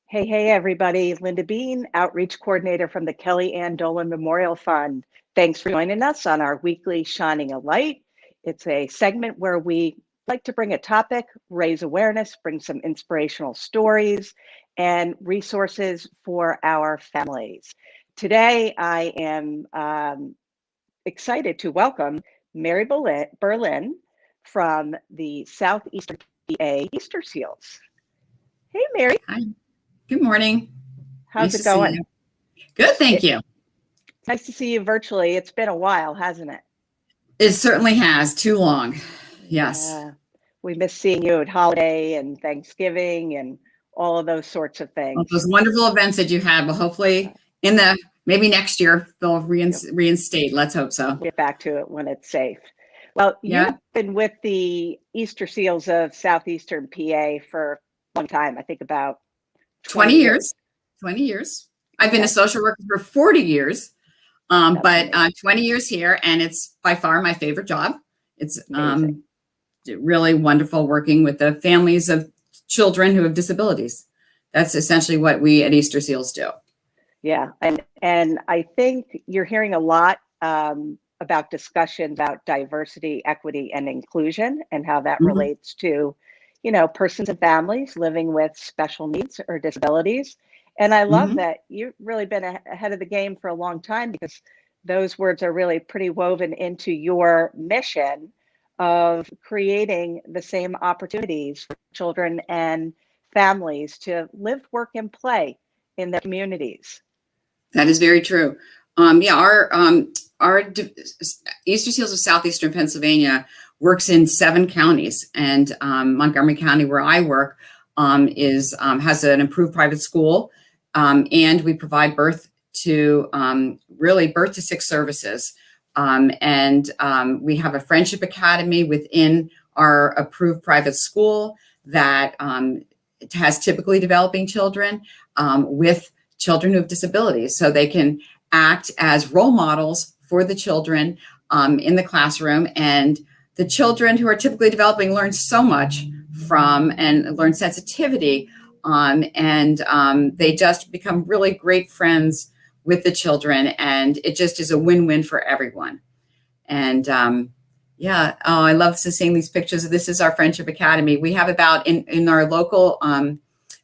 Hey, everybody. Linda Bean, Outreach Coordinator from the Kelly Ann Dolan Memorial Fund. Thanks for joining us on our weekly Shining a Light. It's a segment where we like to bring a topic, raise awareness, bring some inspirational stories and resources for our families. Today, I am excited to welcome Mary Berlin from the Southeastern PA Easter Seals. Hey, Mary. Hi. Good morning. How's Nice it to see going? you. Good, thank you. It's nice to see you virtually. It's been a while, hasn't it? It certainly has. Too long. Yes. Yeah. We miss seeing you at holiday and Thanksgiving and all of those sorts of Well, things. those wonderful events that you had, but hopefully maybe next year they'll reinstate. Let's hope so. We'll get back to it when it's safe. Well, Yeah. you've been with the Easter Seals of Southeastern PA for a long time, I think about 20 years. 20 years. I've been a social worker for 40 years, but 20 years here, and it's by far my favorite job. It's really wonderful working with the families of children who have disabilities. That's essentially what we at Easter Seals do. Yeah, and I think you're hearing a lot about discussions about diversity, equity, and inclusion, and how that relates to, persons and families living with special needs or disabilities. And I love that you've really been ahead of the game for a long time, because those words are really pretty woven into your mission of creating the same opportunities for children and families to live, work, and play in their communities. That is very true. Our Easter Seals of Southeastern Pennsylvania works in 7 counties, and Montgomery County, where I work, has an approved private school, and we provide birth to 6 services, and we have a friendship academy within our approved private school that has typically developing children with children who have disabilities, so they can act as role models for the children in the classroom. And the children who are typically developing learn so much from and learn sensitivity, and they just become really great friends with the children, and it just is a win-win for everyone. And I love seeing these pictures. This is our Friendship Academy. We have about, in our local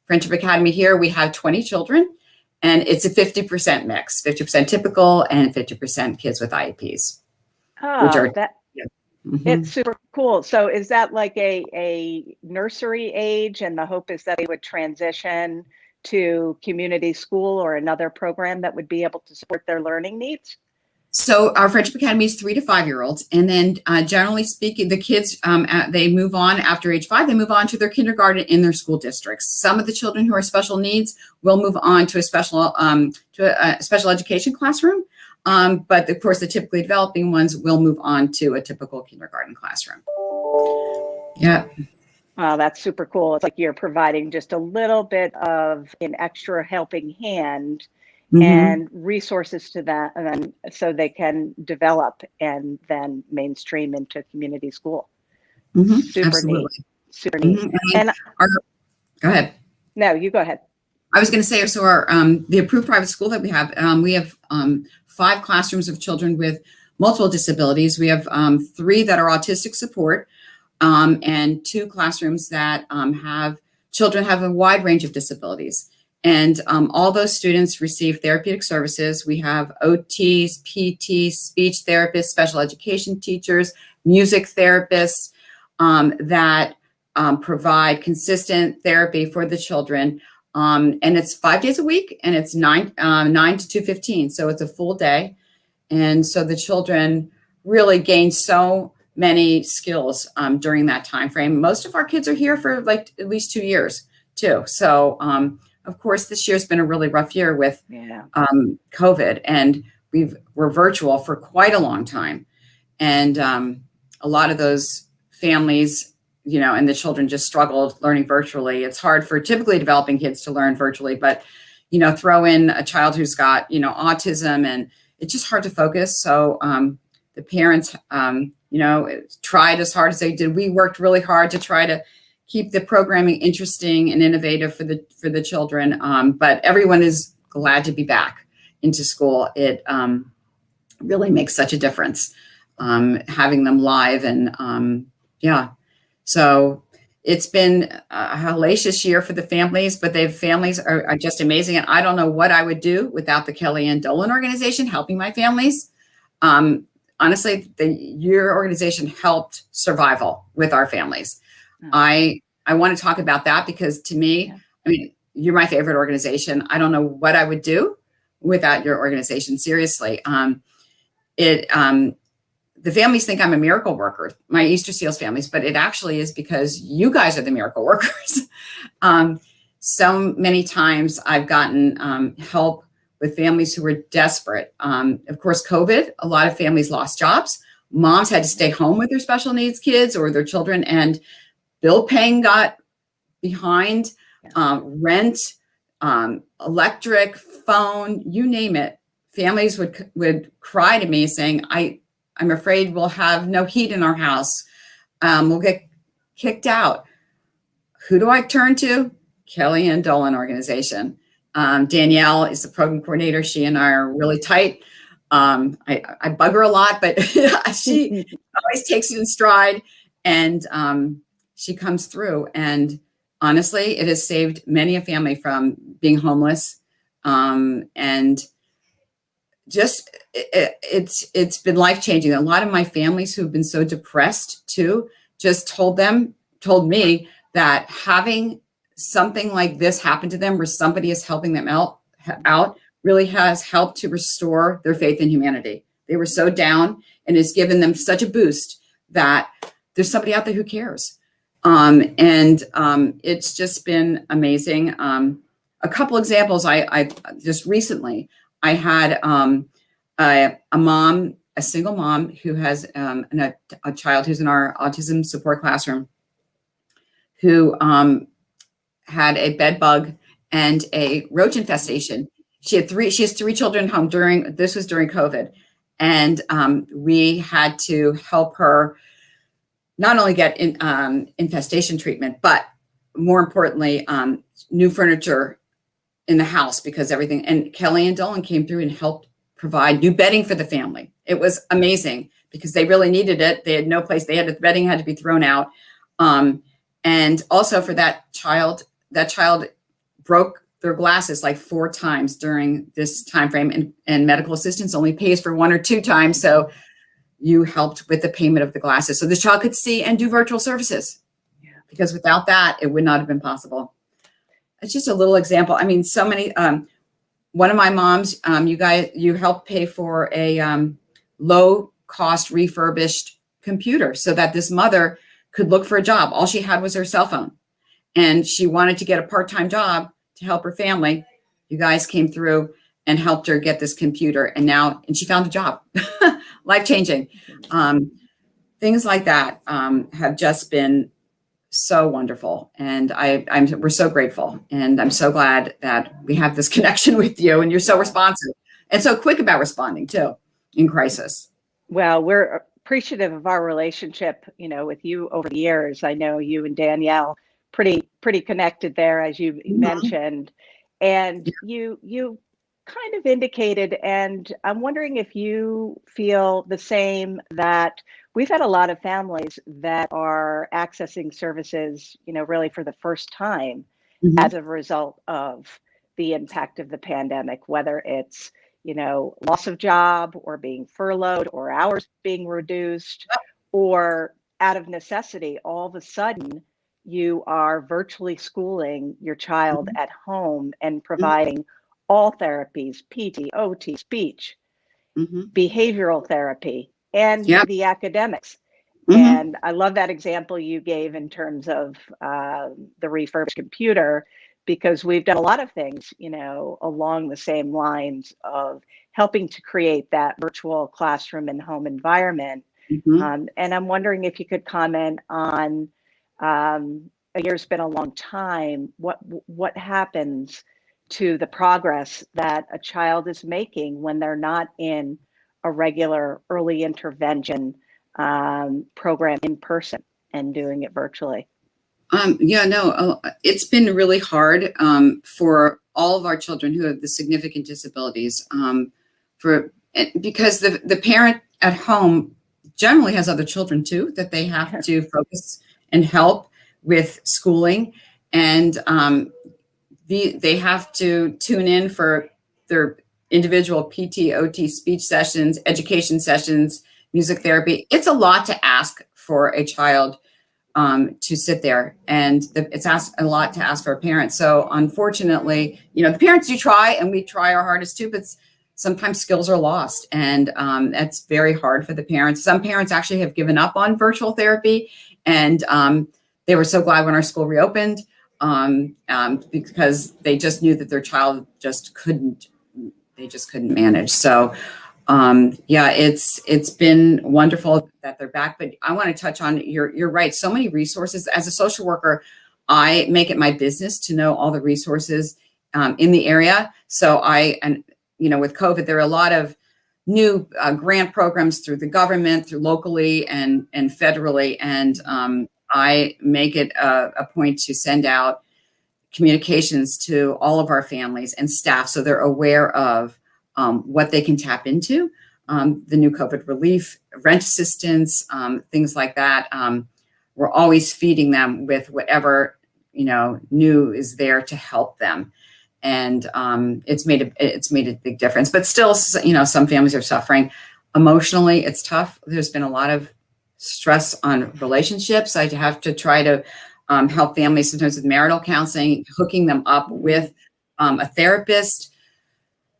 Friendship Academy here, we have 20 children. And it's a 50% mix, 50% typical and 50% kids with IEPs. It's super cool. So is that like a nursery age, and the hope is that they would transition to community school or another program that would be able to support their learning needs? So our Friendship Academy is 3 to 5 year olds. And then generally speaking, the kids, they move on after age 5, they move on to their kindergarten in their school districts. Some of the children who are special needs will move on to a special education classroom. But of course, the typically developing ones will move on to a typical kindergarten classroom. Yeah. Wow, that's super cool. It's like you're providing just a little bit of an extra helping hand and resources to that, and then so they can develop and then mainstream into community school. Super Absolutely. neat. Super neat. Go ahead. No, you go ahead. I was going to say, so our the approved private school that we have 5 classrooms of children with multiple disabilities. We have 3 that are autistic support, and 2 classrooms that have children have a wide range of disabilities. And all those students receive therapeutic services. We have OTs, PTs, speech therapists, special education teachers, music therapists that provide consistent therapy for the children. And it's 5 days a week, and it's 9 to 2:15. So it's a full day. And so the children really gain so many skills during that time frame. Most of our kids are here for like at least 2 years too. So of course, this year's been a really rough year with COVID, and we're virtual for quite a long time. And a lot of those families, and the children just struggled learning virtually. It's hard for typically developing kids to learn virtually, but, throw in a child who's got, autism, and it's just hard to focus. So the parents, tried as hard as they did. We worked really hard to try to keep the programming interesting and innovative for the children. But everyone is glad to be back into school. It really makes such a difference, having them live. And yeah, so it's been a hellacious year for the families, but the families are just amazing. And I don't know what I would do without the Kellyanne Dolan organization helping my families. Honestly, your organization helped survival with our families. I want to talk about that because to me, I mean, you're my favorite organization. I don't know what I would do without your organization. Seriously. The families think I'm a miracle worker, my Easter Seals families, but it actually is because you guys are the miracle workers. So many times I've gotten help with families who were desperate. Of course, COVID, a lot of families lost jobs. Moms had to stay home with their special needs kids or their children, and bill paying got behind. Rent, electric, phone, you name it. Families would cry to me saying, I'm afraid we'll have no heat in our house. We'll get kicked out. Who do I turn to? Kellyanne Dolan organization. Danielle is the program coordinator. She and I are really tight. I bug her a lot, but she always takes it in stride, and she comes through. And honestly, it has saved many a family from being homeless. And just it's been life-changing. A lot of my families who've been so depressed too, just told me that having something like this happen to them where somebody is helping them out really has helped to restore their faith in humanity. They were so down, and it's given them such a boost that there's somebody out there who cares. It's just been amazing. A couple examples, I just recently, I had a mom, a single mom who has a child who's in our autism support classroom who had a bed bug and a roach infestation. She has three children home this was during COVID. And we had to help her not only get infestation treatment, but more importantly, new furniture in the house because everything. And Kellyanne Dolan came through and helped provide new bedding for the family. It was amazing because they really needed it. They had no place. The bedding had to be thrown out. And also for that child broke their glasses like 4 times during this time frame, and medical assistance only pays for 1 or 2 times. So you helped with the payment of the glasses so the child could see and do virtual services. Because without that, it would not have been possible. It's just a little example. I mean, so many. One of my moms, you helped pay for a low cost refurbished computer so that this mother could look for a job. All she had was her cell phone, and she wanted to get a part-time job to help her family. You guys came through and helped her get this computer, and she found a job. Life-changing. Things like that have just been so wonderful, and we're so grateful, and I'm so glad that we have this connection with you, and you're so responsive and so quick about responding too in crisis. Well, we're appreciative of our relationship, with you over the years. I know you and Danielle pretty connected there, as you mentioned, and you kind of indicated, and I'm wondering if you feel the same, that we've had a lot of families that are accessing services, really for the first time as a result of the impact of the pandemic, whether it's, loss of job or being furloughed or hours being reduced, or out of necessity, all of a sudden you are virtually schooling your child at home and providing all therapies, PT, OT, speech, behavioral therapy, and the academics. And I love that example you gave in terms of the refurbished computer, because we've done a lot of things, along the same lines of helping to create that virtual classroom and home environment. And I'm wondering if you could comment on, a year's been a long time, what happens to the progress that a child is making when they're not in a regular early intervention program in person and doing it virtually? Yeah, no, it's been really hard for all of our children who have the significant disabilities. Because the parent at home generally has other children too that they have to focus and help with schooling, and they have to tune in for their individual PT, OT, speech sessions, education sessions, music therapy. It's a lot to ask for a child to sit there, and it's a lot to ask for a parent. So unfortunately, the parents do try, and we try our hardest too, but sometimes skills are lost, and that's very hard for the parents. Some parents actually have given up on virtual therapy, and they were so glad when our school reopened, because they just knew that their child just couldn't manage. So yeah, it's been wonderful that they're back, but I want to touch on, you're right. So many resources. As a social worker, I make it my business to know all the resources in the area. So with COVID, there are a lot of new grant programs through the government, through locally and federally. And I make it a point to send out communications to all of our families and staff so they're aware of what they can tap into, the new COVID relief, rent assistance, things like that. We're always feeding them with whatever, new is there to help them. And it's made a big difference, but still, some families are suffering emotionally. It's tough. There's been a lot of stress on relationships. I have to try to help families sometimes with marital counseling, hooking them up with a therapist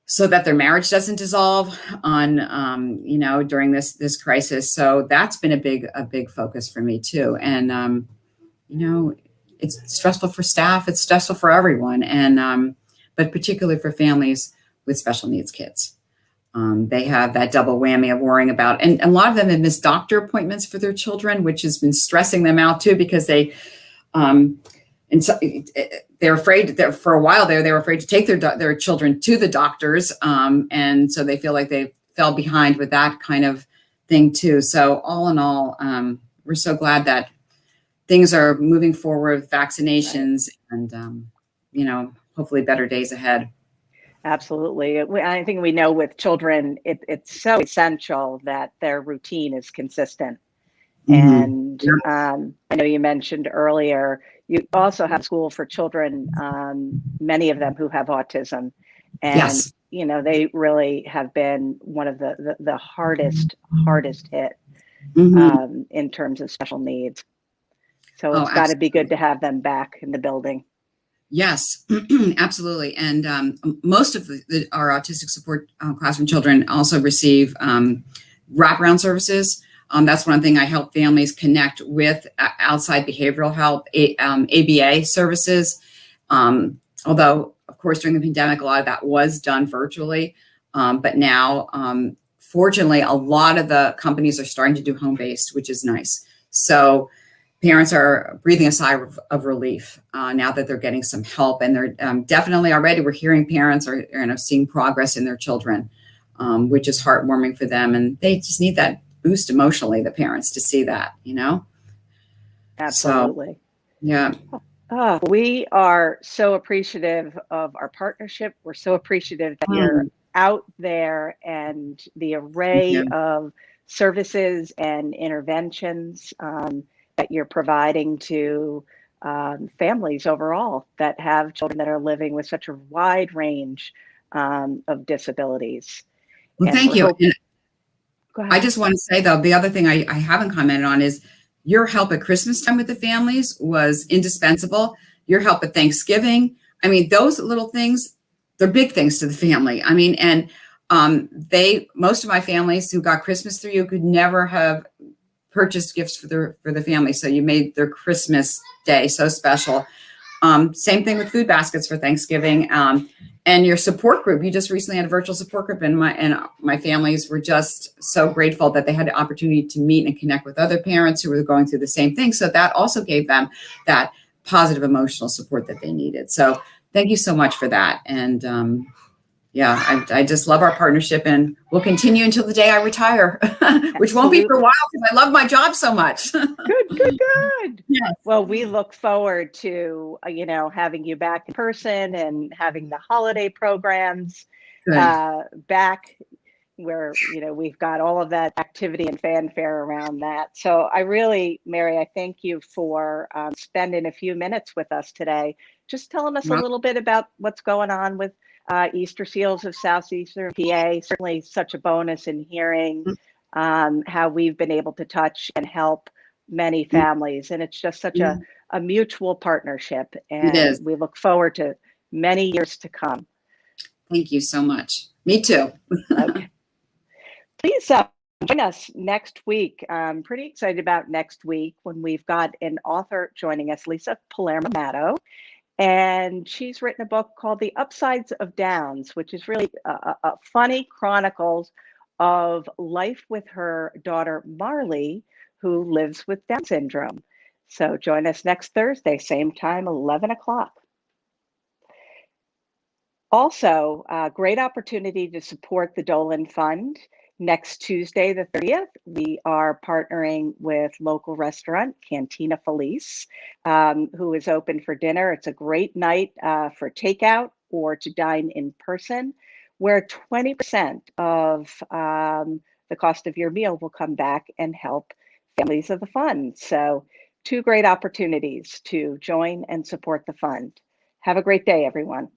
so that their marriage doesn't dissolve during this crisis. So that's been a big focus for me too. And, it's stressful for staff. It's stressful for everyone. And, but particularly for families with special needs kids. They have that double whammy of worrying about, and a lot of them have missed doctor appointments for their children, which has been stressing them out too, because they're afraid that for a while they were afraid to take their children to the doctors. And so they feel like they fell behind with that kind of thing too. So all in all, we're so glad that things are moving forward with vaccinations and, hopefully better days ahead. Absolutely. I think we know with children, it's so essential that their routine is consistent. And I know you mentioned earlier, you also have school for children, many of them who have autism. And, yes. They really have been one of the hardest hit in terms of special needs. So it's got to be good to have them back in the building. Yes, absolutely. And most of our autistic support classroom children also receive wraparound services. That's one thing I help families connect with outside behavioral health, ABA services. Although, of course, during the pandemic, a lot of that was done virtually. But now, fortunately, a lot of the companies are starting to do home-based, which is nice. So parents are breathing a sigh of relief now that they're getting some help. And they're definitely already, we're hearing parents are seeing progress in their children, which is heartwarming for them. And they just need that boost emotionally, the parents, to see that, Absolutely. So, yeah. We are so appreciative of our partnership. We're so appreciative that you're out there and the array of services and interventions that you're providing to families overall that have children that are living with such a wide range of disabilities. Well, thank you. I just want to say, though, the other thing I haven't commented on is your help at Christmas time with the families was indispensable. Your help at Thanksgiving. I mean, those little things, they're big things to the family. I mean, and most of my families who got Christmas through you could never have purchased gifts for the family. So you made their Christmas day so special. Same thing with food baskets for Thanksgiving. And your support group, you just recently had a virtual support group, and my families were just so grateful that they had the opportunity to meet and connect with other parents who were going through the same thing. So that also gave them that positive emotional support that they needed. So thank you so much for that. And Yeah, I just love our partnership, and we'll continue until the day I retire, which won't be for a while because I love my job so much. Good. Yes. Well, we look forward to, having you back in person and having the holiday programs Good. back where, we've got all of that activity and fanfare around that. So I really, Mary, I thank you for spending a few minutes with us today, just telling us a Well, little bit about what's going on with Easter Seals of Southeastern PA. Certainly such a bonus in hearing how we've been able to touch and help many families. And it's just such a mutual partnership. it And is. we look forward to many years to come. Thank you so much. Me too. Okay. Please join us next week. I'm pretty excited about next week when we've got an author joining us, Lisa Palermo Mato. And she's written a book called The Upsides of Downs, which is really a funny chronicles of life with her daughter, Marley, who lives with Down syndrome. So join us next Thursday, same time, 11 o'clock. Also, a great opportunity to support the Dolan Fund. Next Tuesday, the 30th, we are partnering with local restaurant Cantina Felice, who is open for dinner. It's a great night for takeout or to dine in person, where 20% of the cost of your meal will come back and help families of the fund. So, two great opportunities to join and support the fund. Have a great day, everyone.